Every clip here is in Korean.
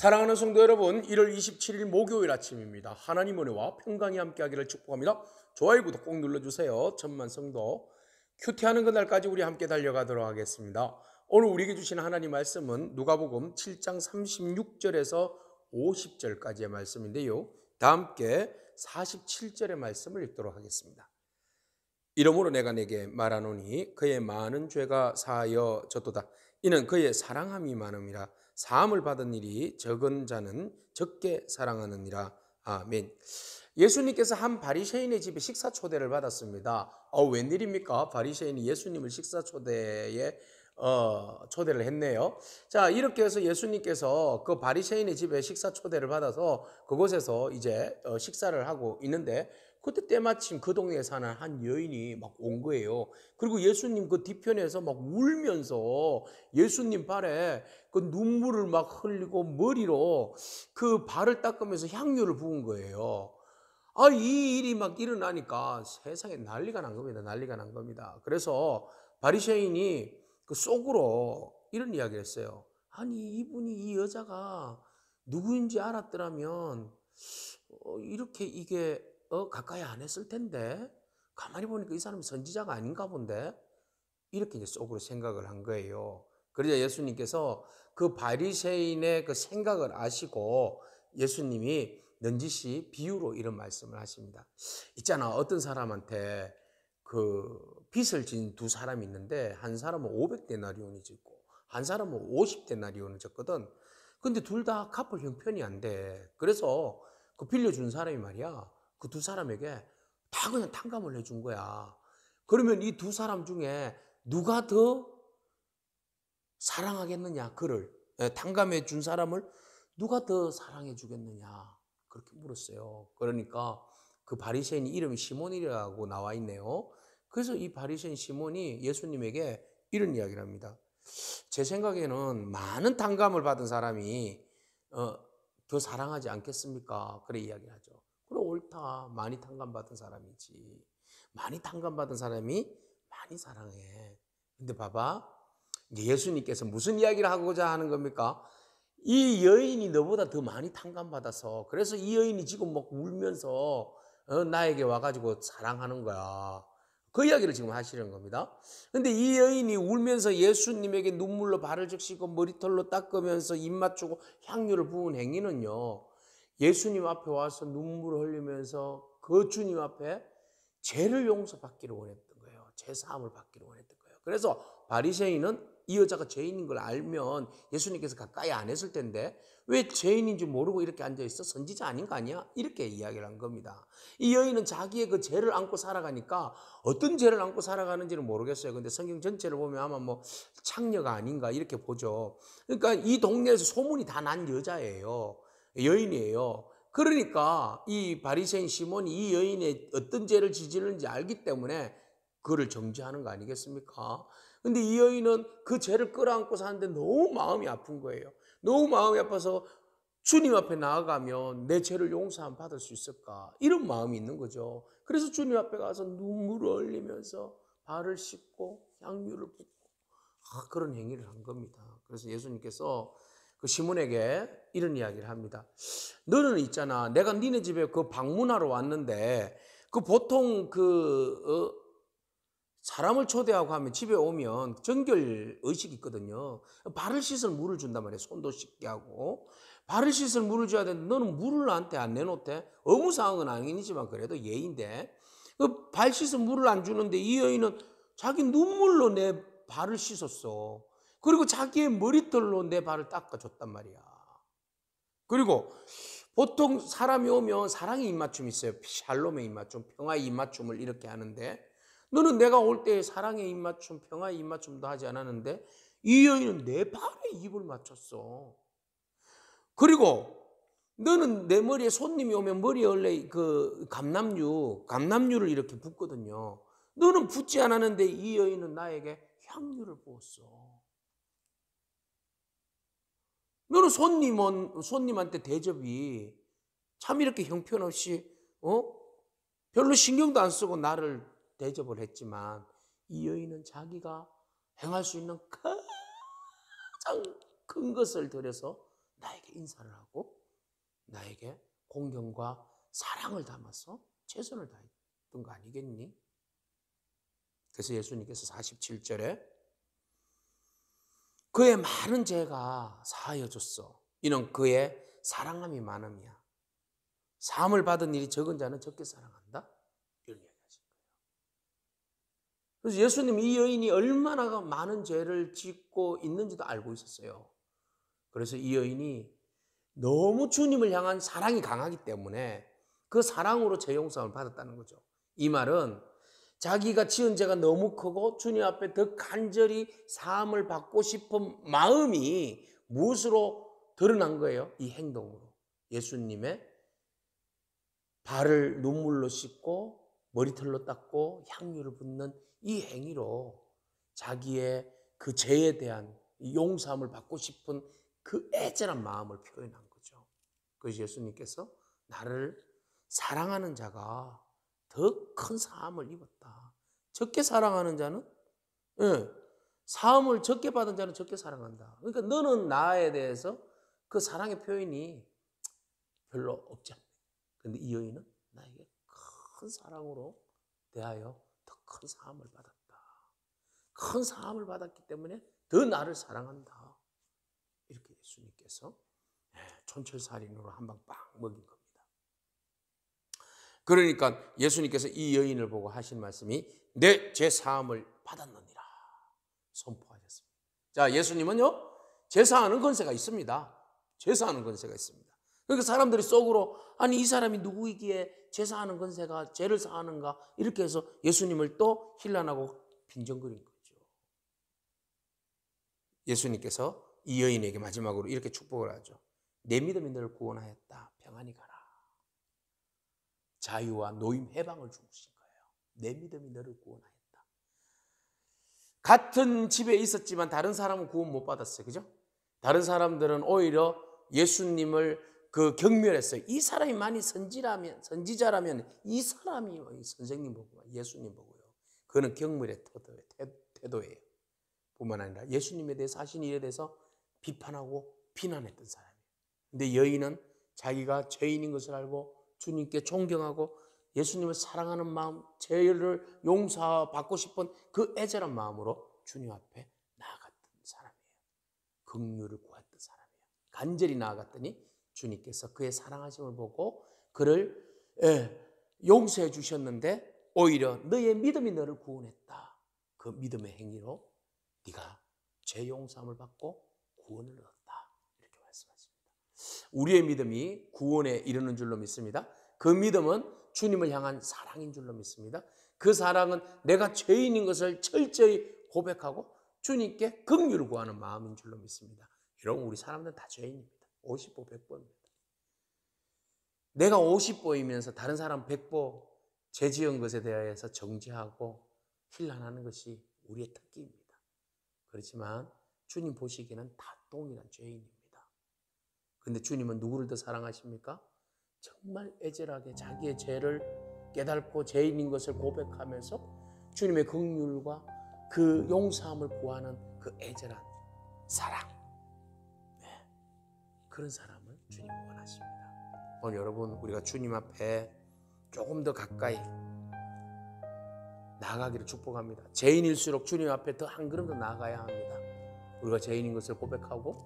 사랑하는 성도 여러분, 1월 27일 목요일 아침입니다. 하나님 은혜와 평강이 함께하기를 축복합니다. 좋아요, 구독 꼭 눌러주세요. 천만 성도 큐티하는 그날까지 우리 함께 달려가도록 하겠습니다. 오늘 우리에게 주신 하나님 말씀은 누가복음 7장 36절에서 50절까지의 말씀인데요. 다 함께 47절의 말씀을 읽도록 하겠습니다. 이러므로 내가 내게 말하노니 그의 많은 죄가 사하여졌도다. 이는 그의 사랑함이 많음이라. 사함을 받은 일이 적은 자는 적게 사랑하느니라. 아멘. 예수님께서 한 바리새인의 집에 식사 초대를 받았습니다. 웬일입니까? 바리새인이 예수님을 식사 초대에 초대를 했네요. 자, 이렇게 해서 예수님께서 그 바리새인의 집에 식사 초대를 받아서 그곳에서 이제 식사를 하고 있는데, 그때 때마침 그 동네에 사는 한 여인이 막 온 거예요. 그리고 예수님 그 뒤편에서 막 울면서 예수님 발에 그 눈물을 막 흘리고 머리로 그 발을 닦으면서 향유를 부은 거예요. 이 일이 막 일어나니까 세상에 난리가 난 겁니다. 난리가 난 겁니다. 그래서 바리새인이 그 속으로 이런 이야기를 했어요. 아니, 이분이, 이 여자가 누구인지 알았더라면 이렇게 이게 가까이 안 했을 텐데, 가만히 보니까 이 사람이 선지자가 아닌가 본데, 이렇게 이제 속으로 생각을 한 거예요. 그러자 예수님께서 그 바리새인의 그 생각을 아시고 예수님이 넌지시 비유로 이런 말씀을 하십니다. 있잖아, 어떤 사람한테 그 빚을 진 두 사람이 있는데, 한 사람은 500데나리온이 짓고 한 사람은 50데나리온을 졌거든. 근데 둘 다 갚을 형편이 안 돼. 그래서 그 빌려준 사람이 말이야, 그 두 사람에게 다 그냥 탕감을 해준 거야. 그러면 이 두 사람 중에 누가 더 사랑하겠느냐? 그를 탕감해 준 사람을 누가 더 사랑해 주겠느냐? 그렇게 물었어요. 그러니까 그 바리새인 이름이 시몬이라고 나와 있네요. 그래서 이 바리새인 시몬이 예수님에게 이런 이야기를 합니다. 제 생각에는 많은 탕감을 받은 사람이 더 사랑하지 않겠습니까? 그래 이야기를 하죠. 그래, 옳다. 많이 탕감받은 사람이지. 많이 탕감받은 사람이 많이 사랑해. 근데 봐봐, 예수님께서 무슨 이야기를 하고자 하는 겁니까? 이 여인이 너보다 더 많이 탕감받아서, 그래서 이 여인이 지금 막 울면서 나에게 와가지고 사랑하는 거야. 그 이야기를 지금 하시는 겁니다. 근데 이 여인이 울면서 예수님에게 눈물로 발을 적시고 머리털로 닦으면서 입 맞추고 향유를 부은 행위는요, 예수님 앞에 와서 눈물을 흘리면서 그 주님 앞에 죄를 용서받기를 원했던 거예요. 죄 사함을 받기를 원했던 거예요. 그래서 바리새인은 이 여자가 죄인인 걸 알면 예수님께서 가까이 안 했을 텐데, 왜 죄인인지 모르고 이렇게 앉아있어? 선지자 아닌 거 아니야? 이렇게 이야기를 한 겁니다. 이 여인은 자기의 그 죄를 안고 살아가니까 어떤 죄를 안고 살아가는지는 모르겠어요. 근데 성경 전체를 보면 아마 뭐 창녀가 아닌가 이렇게 보죠. 그러니까 이 동네에서 소문이 다 난 여자예요. 여인이에요. 그러니까 이 바리새인 시몬이 이 여인의 어떤 죄를 지지는지 알기 때문에 그를 정죄하는 거 아니겠습니까? 근데 이 여인은 그 죄를 끌어안고 사는데 너무 마음이 아픈 거예요. 너무 마음이 아파서 주님 앞에 나아가면 내 죄를 용서함 받을 수 있을까? 이런 마음이 있는 거죠. 그래서 주님 앞에 가서 눈물을 흘리면서 발을 씻고 향유를 붓고 그런 행위를 한 겁니다. 그래서 예수님께서 그 시몬에게 이런 이야기를 합니다. 너는 있잖아, 내가 니네 집에 그 방문하러 왔는데, 그 보통 사람을 초대하고 하면 집에 오면 정결 의식이 있거든요. 발을 씻을 물을 준단 말이에요. 손도 씻게 하고. 발을 씻을 물을 줘야 되는데 너는 물을 나한테 안 내놓대? 의무사항은 아니지만 그래도 예인데. 그 발 씻을 물을 안 주는데 이 여인은 자기 눈물로 내 발을 씻었어. 그리고 자기의 머리털로 내 발을 닦아줬단 말이야. 그리고 보통 사람이 오면 사랑의 입맞춤이 있어요. 샬롬의 입맞춤, 평화의 입맞춤을 이렇게 하는데, 너는 내가 올 때 사랑의 입맞춤, 평화의 입맞춤도 하지 않았는데 이 여인은 내 발에 입을 맞췄어. 그리고 너는 내 머리에 손님이 오면 머리에 원래 그 감람유를 이렇게 붓거든요. 너는 붓지 않았는데 이 여인은 나에게 향유를 부었어. 너는 손님한테 대접이 참 이렇게 형편없이 별로 신경도 안 쓰고 나를 대접을 했지만, 이 여인은 자기가 행할 수 있는 가장 큰 것을 들여서 나에게 이렇게 인사를 하고 나에게 공경과 사랑을 담아서 최선을 다했던 거 아니겠니? 그래서 예수님께서 47절에 그의 많은 죄가 사하여졌어. 이는 그의 사랑함이 많음이야. 사함을 받은 일이 적은 자는 적게 사랑한다. 이런 이야기하신 거예요. 그래서 예수님 이 여인이 얼마나 많은 죄를 짓고 있는지도 알고 있었어요. 그래서 이 여인이 너무 주님을 향한 사랑이 강하기 때문에 그 사랑으로 죄 용서를 받았다는 거죠. 이 말은 자기가 지은 죄가 너무 크고 주님 앞에 더 간절히 사함을 받고 싶은 마음이 무엇으로 드러난 거예요? 이 행동으로. 예수님의 발을 눈물로 씻고 머리털로 닦고 향유를 붓는 이 행위로 자기의 그 죄에 대한 용서함을 받고 싶은 그 애절한 마음을 표현한 거죠. 그래서 예수님께서 나를 사랑하는 자가 더 큰 사함을 입었다. 적게 사랑하는 자는 사함을 적게 받은 자는 적게 사랑한다. 그러니까 너는 나에 대해서 그 사랑의 표현이 별로 없지 않네. 그런데 이 여인은 나에게 큰 사랑으로 대하여 더 큰 사함을 받았다. 큰 사함을 받았기 때문에 더 나를 사랑한다. 이렇게 예수님께서 촌철살인으로 한 방 빵 먹인 겁니다. 그러니까 예수님께서 이 여인을 보고 하신 말씀이 내 죄 사함을 받았느니라 선포하셨습니다. 자, 예수님은요 제사하는 권세가 있습니다. 제사하는 권세가 있습니다. 그러니까 사람들이 속으로 아니 이 사람이 누구이기에 제사하는 권세가 죄를 사하는가 이렇게 해서 예수님을 또 힐난하고 빈정거린 거죠. 예수님께서 이 여인에게 마지막으로 이렇게 축복을 하죠. 내 믿음이 너를 구원하였다. 평안히 가라. 자유와 노임 해방을 주신 거예요. 내 믿음이 너를 구원하였다. 같은 집에 있었지만 다른 사람은 구원 못 받았어요. 그죠? 다른 사람들은 오히려 예수님을 경멸했어요. 이 사람이 많이 선지자라면 이 사람이 선생님 보고 예수님 보고요. 그거는 경멸의 태도예요. 뿐만 아니라 예수님에 대해서 하신 일에 대해서 비판하고 비난했던 사람이에요. 근데 여인은 자기가 죄인인 것을 알고 주님께 존경하고 예수님을 사랑하는 마음, 죄를 용서받고 싶은 그 애절한 마음으로 주님 앞에 나아갔던 사람이에요. 긍휼을 구했던 사람이에요. 간절히 나아갔더니 주님께서 그의 사랑하심을 보고 그를 용서해 주셨는데 오히려 너의 믿음이 너를 구원했다. 그 믿음의 행위로 네가 죄 용서함을 받고 구원을 얻었다. 이렇게 말씀하십니다. 우리의 믿음이 구원에 이르는 줄로 믿습니다. 그 믿음은 주님을 향한 사랑인 줄로 믿습니다. 그 사랑은 내가 죄인인 것을 철저히 고백하고 주님께 긍휼을 구하는 마음인 줄로 믿습니다. 여러분 우리 사람들은 다 죄인입니다. 50보 100보입니다. 내가 50보이면서 다른 사람 100보 죄 지은 것에 대해서 정죄하고 힐난하는 것이 우리의 특기입니다. 그렇지만 주님 보시기에는 다 동일한 죄인입니다. 그런데 주님은 누구를 더 사랑하십니까? 정말 애절하게 자기의 죄를 깨닫고 죄인인 것을 고백하면서 주님의 긍휼과 그 용서함을 구하는 그 애절한 사랑. 그런 사람을 주님은 원하십니다. 오늘 여러분 우리가 주님 앞에 조금 더 가까이 나아가기를 축복합니다. 죄인일수록 주님 앞에 더 한 걸음 더 나아가야 합니다. 우리가 죄인인 것을 고백하고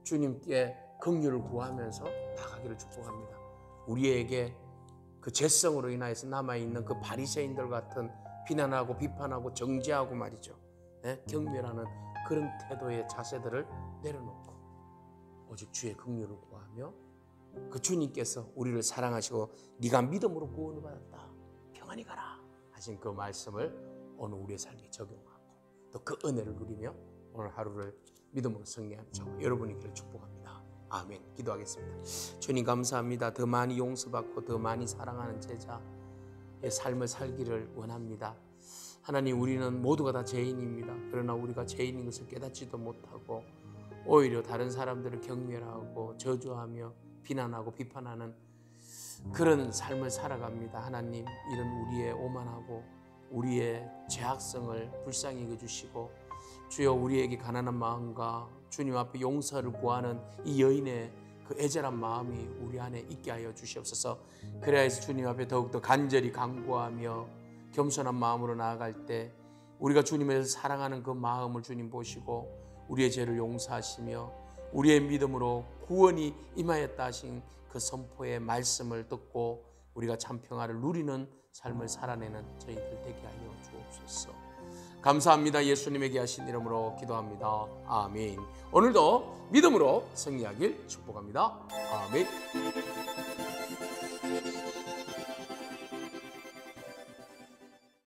주님께 긍휼을 구하면서 나아가기를 축복합니다. 우리에게 그 죄성으로 인하여서 남아있는 그 바리새인들 같은 비난하고 비판하고 정죄하고 말이죠. 경멸하는 그런 태도의 자세들을 내려놓고 오직 주의 긍휼을 구하며 그 주님께서 우리를 사랑하시고 네가 믿음으로 구원을 받았다. 평안히 가라 하신 그 말씀을 오늘 우리의 삶에 적용하고 또 그 은혜를 누리며 오늘 하루를 믿음으로 승리하는 저와 여러분이 기를 축복합니다. 아멘. 기도하겠습니다. 주님 감사합니다. 더 많이 용서받고 더 많이 사랑하는 제자의 삶을 살기를 원합니다. 하나님 우리는 모두가 다 죄인입니다. 그러나 우리가 죄인인 것을 깨닫지도 못하고 오히려 다른 사람들을 경멸하고 저주하며 비난하고 비판하는 그런 삶을 살아갑니다. 하나님 이런 우리의 오만하고 우리의 죄악성을 불쌍히 여겨주시고 주여 우리에게 가난한 마음과 주님 앞에 용서를 구하는 이 여인의 그 애절한 마음이 우리 안에 있게 하여 주시옵소서. 그래야 해서 주님 앞에 더욱더 간절히 간구하며 겸손한 마음으로 나아갈 때 우리가 주님을 사랑하는 그 마음을 주님 보시고 우리의 죄를 용서하시며 우리의 믿음으로 구원이 임하였다 하신 그 선포의 말씀을 듣고 우리가 참 평화를 누리는 삶을 살아내는 저희들 되게 하여 주옵소서. 감사합니다. 예수님에게 하신 이름으로 기도합니다. 아멘. 오늘도 믿음으로 승리하길 축복합니다. 아멘.